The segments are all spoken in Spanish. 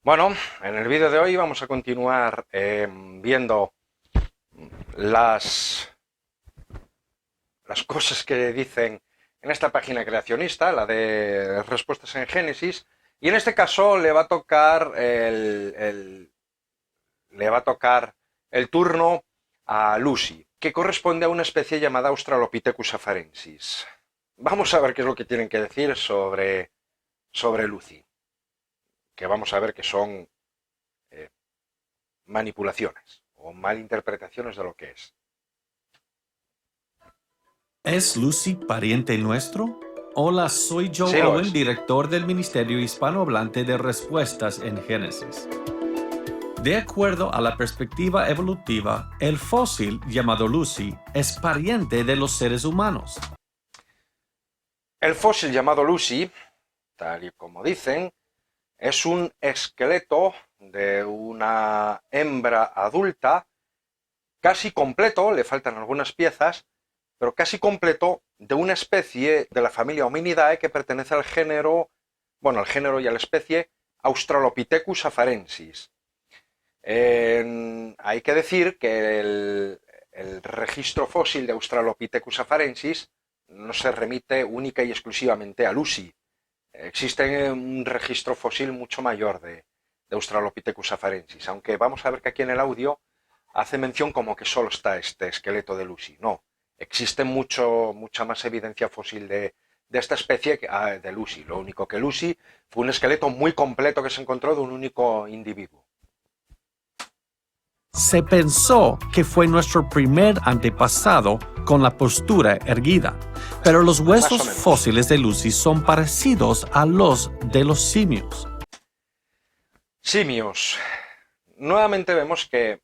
Bueno, en el vídeo de hoy vamos a continuar viendo las, las cosas que dicen en esta página creacionista, la de respuestas en Génesis, y en este caso le va a tocar el turno a Lucy, que corresponde a una especie llamada Australopithecus afarensis. Vamos a ver qué es lo que tienen que decir sobre Lucy, que vamos a ver que son eh, manipulaciones o malinterpretaciones de lo que es. ¿Es Lucy pariente nuestro? Hola, soy Joe Sí lo Owen, es. director del Ministerio Hispanohablante de Respuestas en Génesis. De acuerdo a la perspectiva evolutiva, el fósil llamado Lucy es pariente de los seres humanos. El fósil llamado Lucy, tal y como dicen, es un esqueleto de una hembra adulta casi completo, le faltan algunas piezas, pero casi completo de una especie de la familia Hominidae que pertenece al género, bueno, al género y a la especie Australopithecus afarensis. Hay que decir que el registro fósil de Australopithecus afarensis no se remite única y exclusivamente a Lucy. Existe un registro fósil mucho mayor de Australopithecus afarensis, aunque vamos a ver que aquí en el audio hace mención como que solo está este esqueleto de Lucy. No, existe mucha más evidencia fósil de esta especie de Lucy. Lo único que Lucy fue un esqueleto muy completo que se encontró de un único individuo. Se pensó que fue nuestro primer antepasado con la postura erguida, pero los Más o huesos menos. fósiles de Lucy son parecidos a los de los simios. Simios. Nuevamente vemos que,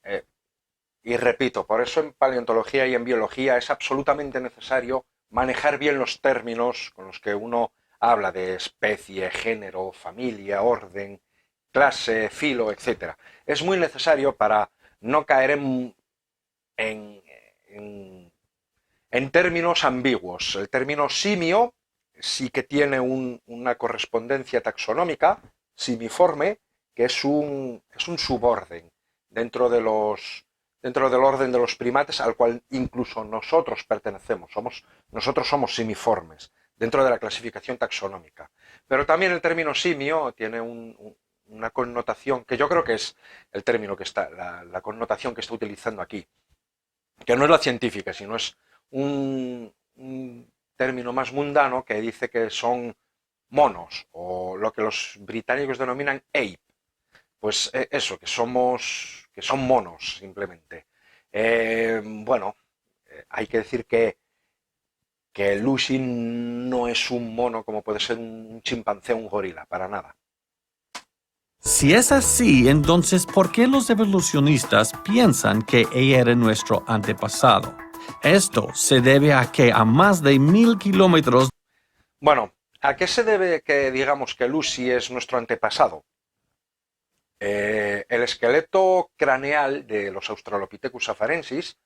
y repito, por eso en paleontología y en biología es absolutamente necesario manejar bien los términos con los que uno habla de especie, género, familia, orden, clase, filo, etc. Es muy necesario para no caer en, en, en términos ambiguos. El término simio sí que tiene una correspondencia taxonómica, simiforme, que es un suborden dentro, dentro del orden de los primates al cual incluso nosotros pertenecemos. Nosotros somos simiformes dentro de la clasificación taxonómica. Pero también el término simio tiene una connotación que yo creo que es el término que está, la connotación que está utilizando aquí, que no es la científica, sino es un término más mundano que dice que son monos, o lo que los británicos denominan ape. Pues eso, que son monos, simplemente. Bueno, hay que decir que Lucy no es un mono como puede ser un chimpancé o un gorila, para nada. Si es así, entonces, ¿por qué los evolucionistas piensan que ella era nuestro antepasado? Esto se debe a que a más de 1000 kilómetros. Bueno, ¿a qué se debe que digamos que Lucy es nuestro antepasado? El esqueleto craneal de los Australopithecus afarensis,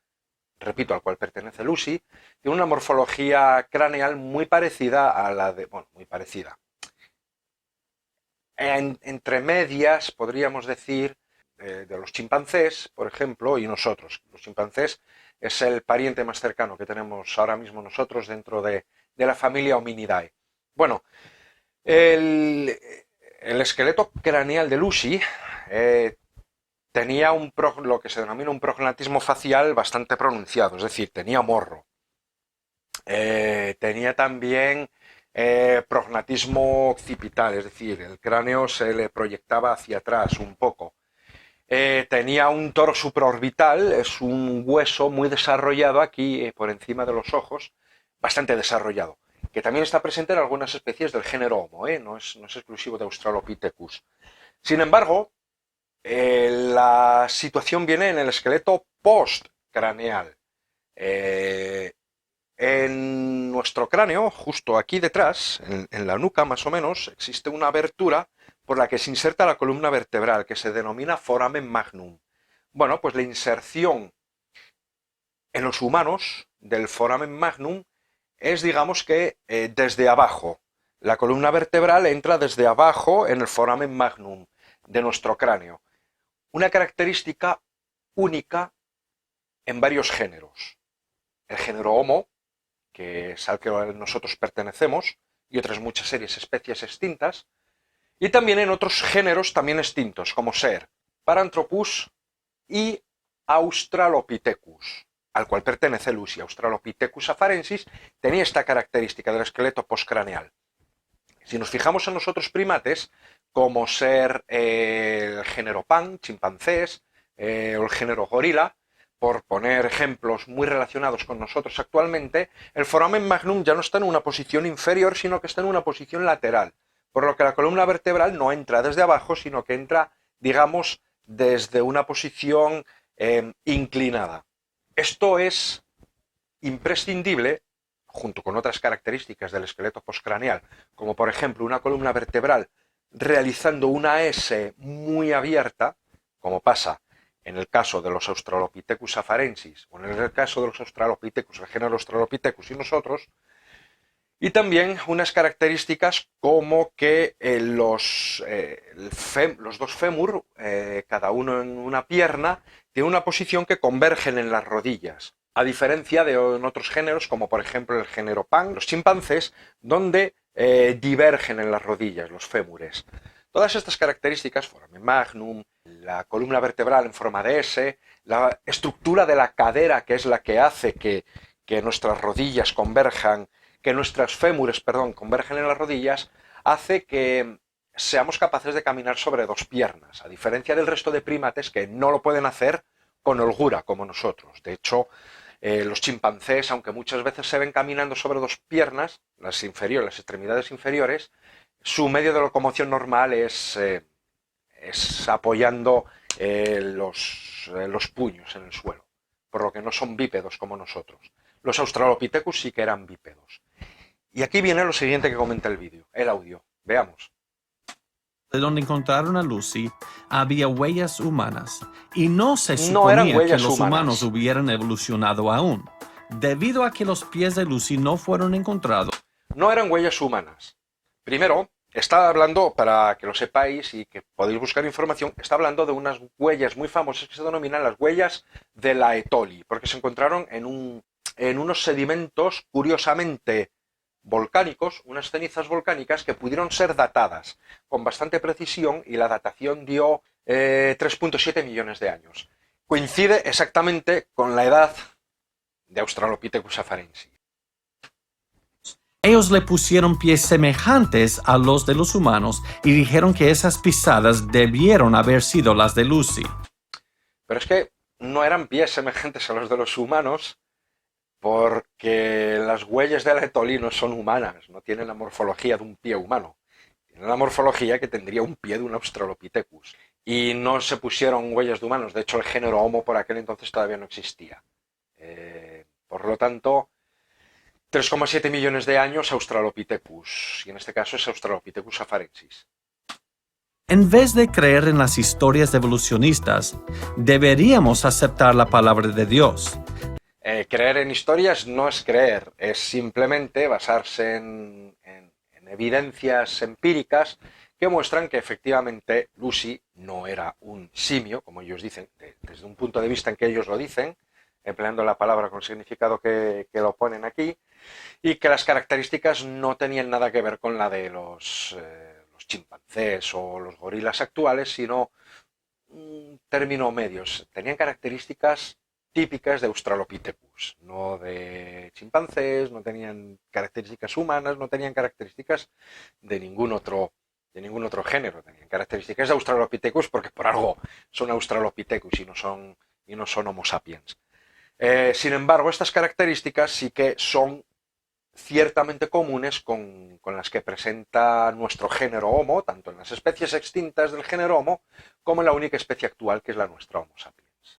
repito, al cual pertenece Lucy, tiene una morfología craneal muy parecida a la de, bueno, muy parecida. Entre medias, podríamos decir, de los chimpancés, por ejemplo, y nosotros. Los chimpancés es el pariente más cercano que tenemos ahora mismo nosotros dentro de la familia Hominidae. Bueno, el, el esqueleto craneal de Lucy tenía lo que se denomina un prognatismo facial bastante pronunciado, es decir, tenía morro. Tenía también prognatismo occipital, es decir, el cráneo se le proyectaba hacia atrás un poco. Tenía un toro supraorbital, es un hueso muy desarrollado aquí por encima de los ojos, bastante desarrollado, que también está presente en algunas especies del género Homo, no es exclusivo de Australopithecus. Sin embargo, la situación viene en el esqueleto postcraneal. Eh, en nuestro cráneo, justo aquí detrás, en la nuca más o menos, existe una abertura por la que se inserta la columna vertebral, que se denomina foramen magnum. Bueno, pues la inserción en los humanos del foramen magnum es, digamos que, desde abajo. La columna vertebral entra desde abajo en el foramen magnum. de nuestro cráneo. Una característica única en varios géneros. El género Homo, que es al que nosotros pertenecemos, y otras muchas especies extintas, y también en otros géneros también extintos, como ser Paranthropus y Australopithecus, al cual pertenece Lucy. Australopithecus afarensis tenía esta característica del esqueleto postcraneal. Si nos fijamos en los otros primates, como ser el género Pan, chimpancés, o el género gorila, por poner ejemplos muy relacionados con nosotros actualmente, el foramen magnum ya no está en una posición inferior, sino que está en una posición lateral, por lo que la columna vertebral no entra desde abajo, sino que entra, digamos, desde una posición inclinada. Esto es imprescindible, junto con otras características del esqueleto postcraneal, como por ejemplo una columna vertebral realizando una S muy abierta, como pasa en el caso de los Australopithecus afarensis, o en el caso de los Australopithecus, el género Australopithecus y nosotros, y también unas características como que los dos fémur, cada uno en una pierna, tienen una posición que convergen en las rodillas, a diferencia de en otros géneros, como por ejemplo el género Pan, los chimpancés, donde divergen en las rodillas los fémures. Todas estas características, foramen magnum, la columna vertebral en forma de S, la estructura de la cadera, que es la que hace que nuestras rodillas converjan, que nuestras fémures, convergen en las rodillas, hace que seamos capaces de caminar sobre dos piernas, a diferencia del resto de primates que no lo pueden hacer con holgura, como nosotros. De hecho, los chimpancés, aunque muchas veces se ven caminando sobre dos piernas, las extremidades inferiores, su medio de locomoción normal es apoyando los puños en el suelo, por lo que no son bípedos como nosotros. Los Australopithecus sí que eran bípedos. Y aquí viene lo siguiente que comenta el vídeo, el audio. Veamos. De donde encontraron a Lucy, había huellas humanas, y no se No eran suponía huellas que los humanas. humanos hubieran evolucionado aún. Debido a que los pies de Lucy no fueron encontrados. No eran huellas humanas. Primero, está hablando, para que lo sepáis y que podéis buscar información, está hablando de unas huellas muy famosas que se denominan las huellas de la Etoli, porque se encontraron en unos sedimentos curiosamente volcánicos, unas cenizas volcánicas que pudieron ser datadas con bastante precisión, y la datación dio 3.7 millones de años. Coincide exactamente con la edad de Australopithecus afarensis. Ellos le pusieron pies semejantes a los de los humanos y dijeron que esas pisadas debieron haber sido las de Lucy. Pero es que no eran pies semejantes a los de los humanos, porque las huellas de la Etoli no son humanas, no tienen la morfología de un pie humano. Tienen la morfología que tendría un pie de un Australopithecus. Y no se pusieron huellas de humanos. De hecho, el género Homo por aquel entonces todavía no existía. Por lo tanto, 3,7 millones de años Australopithecus. Y en este caso es Australopithecus afarensis. En vez de creer en las historias evolucionistas, deberíamos aceptar la palabra de Dios. Creer en historias no es creer, es simplemente basarse en evidencias empíricas que muestran que efectivamente Lucy no era un simio, como ellos dicen, desde un punto de vista en que ellos lo dicen, empleando la palabra con el significado que lo ponen aquí, y que las características no tenían nada que ver con la de los chimpancés o los gorilas actuales, sino un término medio. Tenían características típicas de Australopithecus, no de chimpancés, no tenían características humanas, no tenían características de ningún otro género, tenían características de Australopithecus porque por algo son Australopithecus y no son Homo sapiens. Sin embargo, estas características sí que son ciertamente comunes con las que presenta nuestro género Homo, tanto en las especies extintas del género Homo como en la única especie actual que es la nuestra, Homo sapiens.